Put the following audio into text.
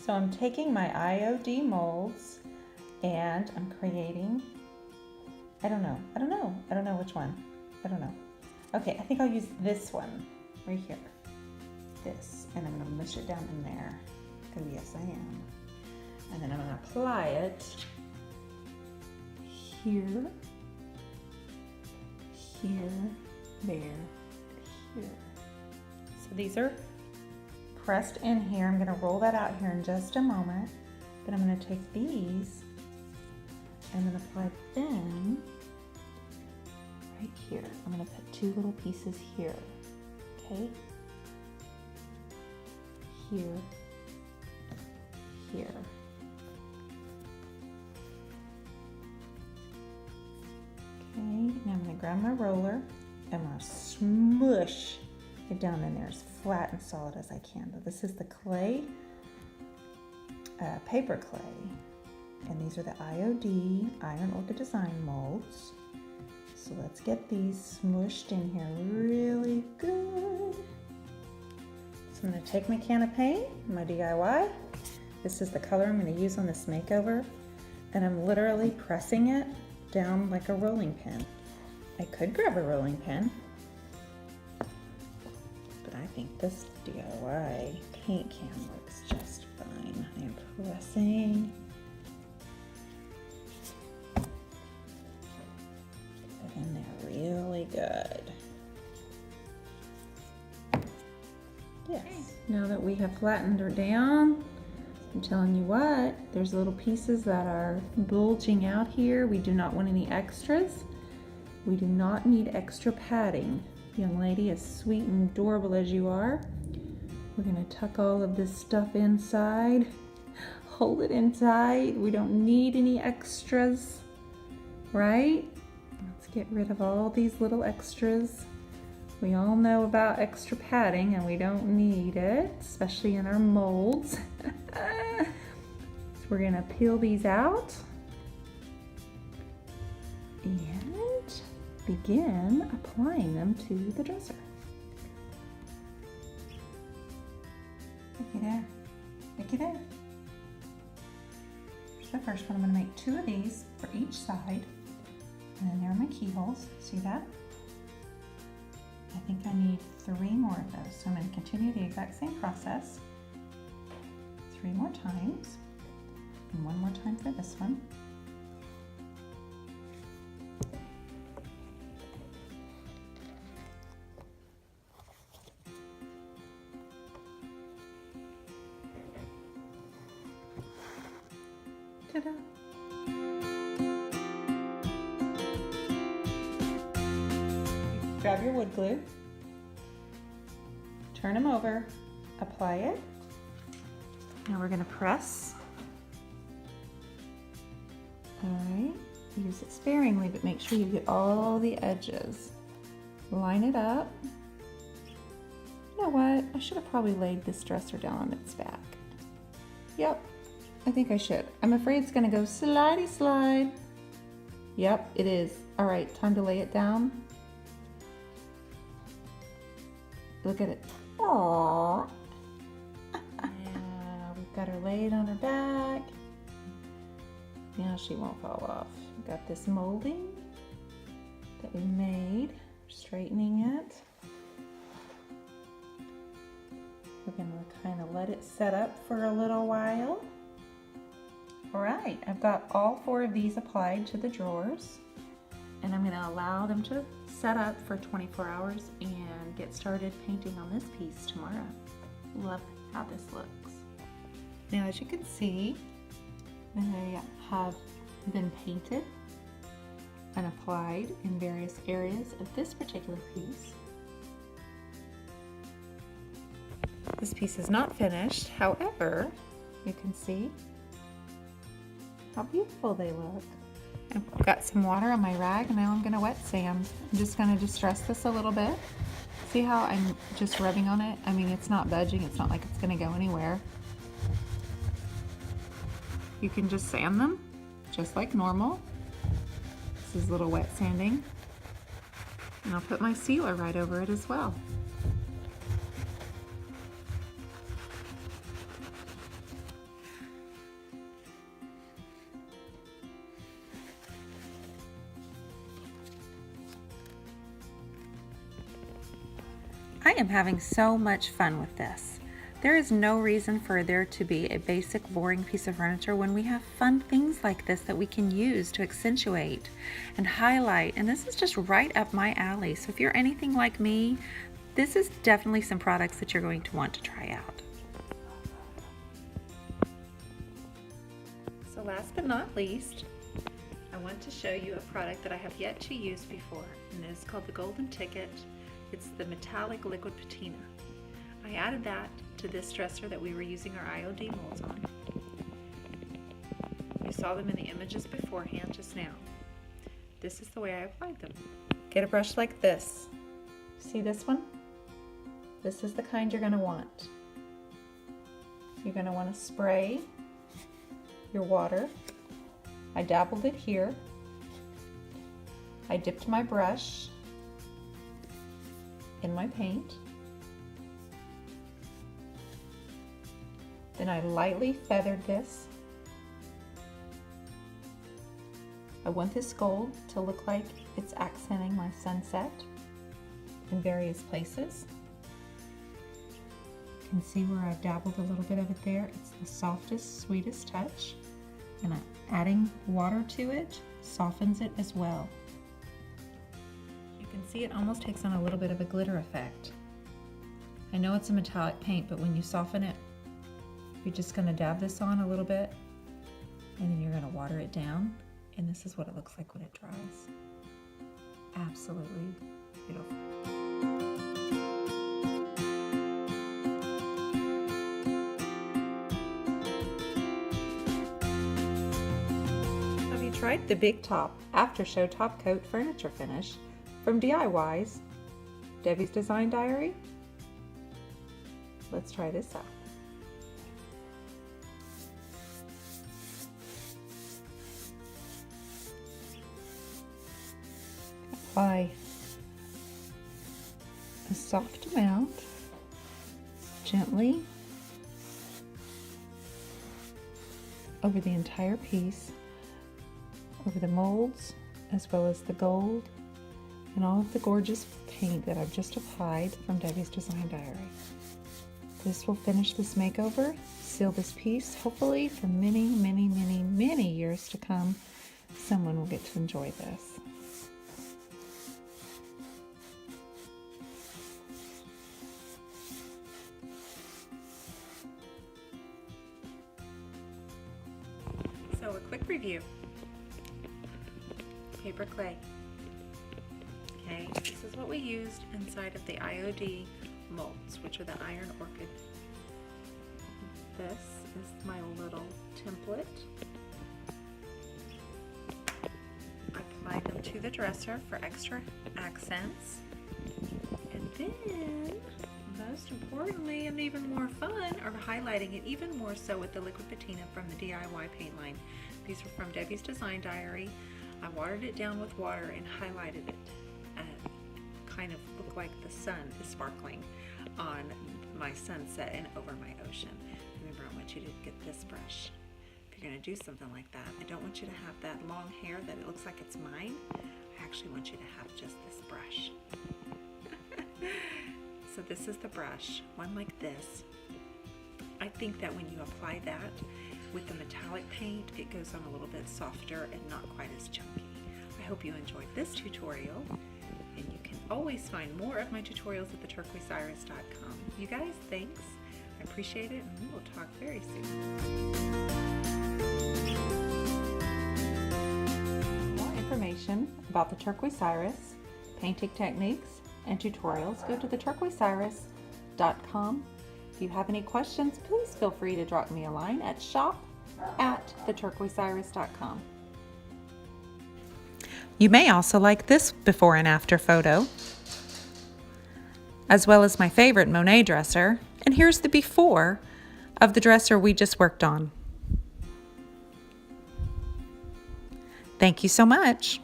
So I'm taking my IOD molds and I'm creating, I don't know which one. I don't know. Okay, I think I'll use this one right here. This, and I'm gonna mush it down in there. Oh yes, I am. And then I'm gonna apply it here, here, there, here. So these are pressed in here. I'm gonna roll that out here in just a moment. But I'm gonna take these and then apply them right here. I'm gonna put two little pieces here, okay? Here, here. Okay, now I'm gonna grab my roller and I'm gonna smush it down in there as flat and solid as I can. But this is the clay, paper clay, and these are the IOD, Iron Orchid Design molds. So let's get these smushed in here really good. So I'm gonna take my can of paint, my DIY. This is the color I'm gonna use on this makeover, and I'm literally pressing it down like a rolling pin. I could grab a rolling pin, but I think this DIY paint can works just fine. I am pressing it in there really good. Yes. Now that we have flattened her down, I'm telling you what, there's little pieces that are bulging out here. We do not want any extras. We do not need extra padding. Young lady, as sweet and adorable as you are, we're gonna tuck all of this stuff inside. Hold it in tight. We don't need any extras, right? Let's get rid of all these little extras. We all know about extra padding and we don't need it, especially in our molds. So we're gonna peel these out and begin applying them to the dresser. Looky there, looky there. Here's the first one. I'm gonna make 2 of these for each side. And then there are my keyholes, see that? I think I need 3 more of those. So I'm going to continue the exact same process 3 more times, and 1 more time for this one. Ta-da! Grab your wood glue, turn them over, apply it. Now we're going to press. All right, use it sparingly, but make sure you get all the edges. Line it up. You know what? I should have probably laid this dresser down on its back. Yep, I think I should. I'm afraid it's going to go slidey slide. Yep, it is. All right, time to lay it down. Look at it. Aww. Yeah, we've got her laid on her back. Now she won't fall off. We've got this molding that we made. Straightening it. We're going to kind of let it set up for a little while. All right, I've got all 4 of these applied to the drawers, and I'm going to allow them to set up for 24 hours and get started painting on this piece tomorrow. Love how this looks. Now, as you can see, they have been painted and applied in various areas of this particular piece. This piece is not finished, however, you can see how beautiful they look. I've got some water on my rag and now I'm going to wet sand. I'm just going to distress this a little bit. See how I'm just rubbing on it? I mean, it's not budging. It's not like it's going to go anywhere. You can just sand them just like normal. This is a little wet sanding. And I'll put my sealer right over it as well. I am having so much fun with this. There is no reason for there to be a basic, boring piece of furniture when we have fun things like this that we can use to accentuate and highlight. And this is just right up my alley. So if you're anything like me, this is definitely some products that you're going to want to try out. So last but not least, I want to show you a product that I have yet to use before, and it is called the Golden Ticket. It's the metallic liquid patina. I added that to this dresser that we were using our IOD molds on. You saw them in the images beforehand just now. This is the way I applied them. Get a brush like this. See this one? This is the kind you're going to want. You're going to want to spray your water. I dabbled it here. I dipped my brush in my paint. Then I lightly feathered this. I want this gold to look like it's accenting my sunset in various places. You can see where I've dabbled a little bit of it there. It's the softest, sweetest touch. And adding water to it softens it as well. You can see it almost takes on a little bit of a glitter effect. I know it's a metallic paint, but when you soften it, you're just going to dab this on a little bit, and then you're going to water it down, and this is what it looks like when it dries. Absolutely beautiful. Have you tried the Big Top After Show Top Coat Furniture Finish from DIY's Debbie's Design Diary? Let's try this out. Apply a soft amount gently over the entire piece, over the molds as well as the gold and all of the gorgeous paint that I've just applied from Debbie's Design Diary. This will finish this makeover, seal this piece, hopefully for many, many, many, many years to come. Someone will get to enjoy this. So a quick review. Paper clay. Okay, this is what we used inside of the IOD molds, which are the iron orchid. This is my little template. I applied them to the dresser for extra accents. And then, most importantly and even more fun, are highlighting it even more so with the liquid patina from the DIY paint line. These are from Debbie's Design Diary. I watered it down with water and highlighted it. Kind of look like the sun is sparkling on my sunset and over my ocean. Remember, I want you to get this brush. If you're going to do something like that, I don't want you to have that long hair that it looks like it's mine. I actually want you to have just this brush. So this is the brush, one like this. I think that when you apply that with the metallic paint, it goes on a little bit softer and not quite as chunky. I hope you enjoyed this tutorial, and you can always find more of my tutorials at theturquoiseiris.com. You guys, thanks. I appreciate it, and we will talk very soon. For more information about the Turquoise Iris, painting techniques, and tutorials, go to theturquoiseiris.com. If you have any questions, please feel free to drop me a line at shop@theturquoiseiris.com. You may also like this before and after photo, as well as my favorite Monet dresser. And here's the before of the dresser we just worked on. Thank you so much.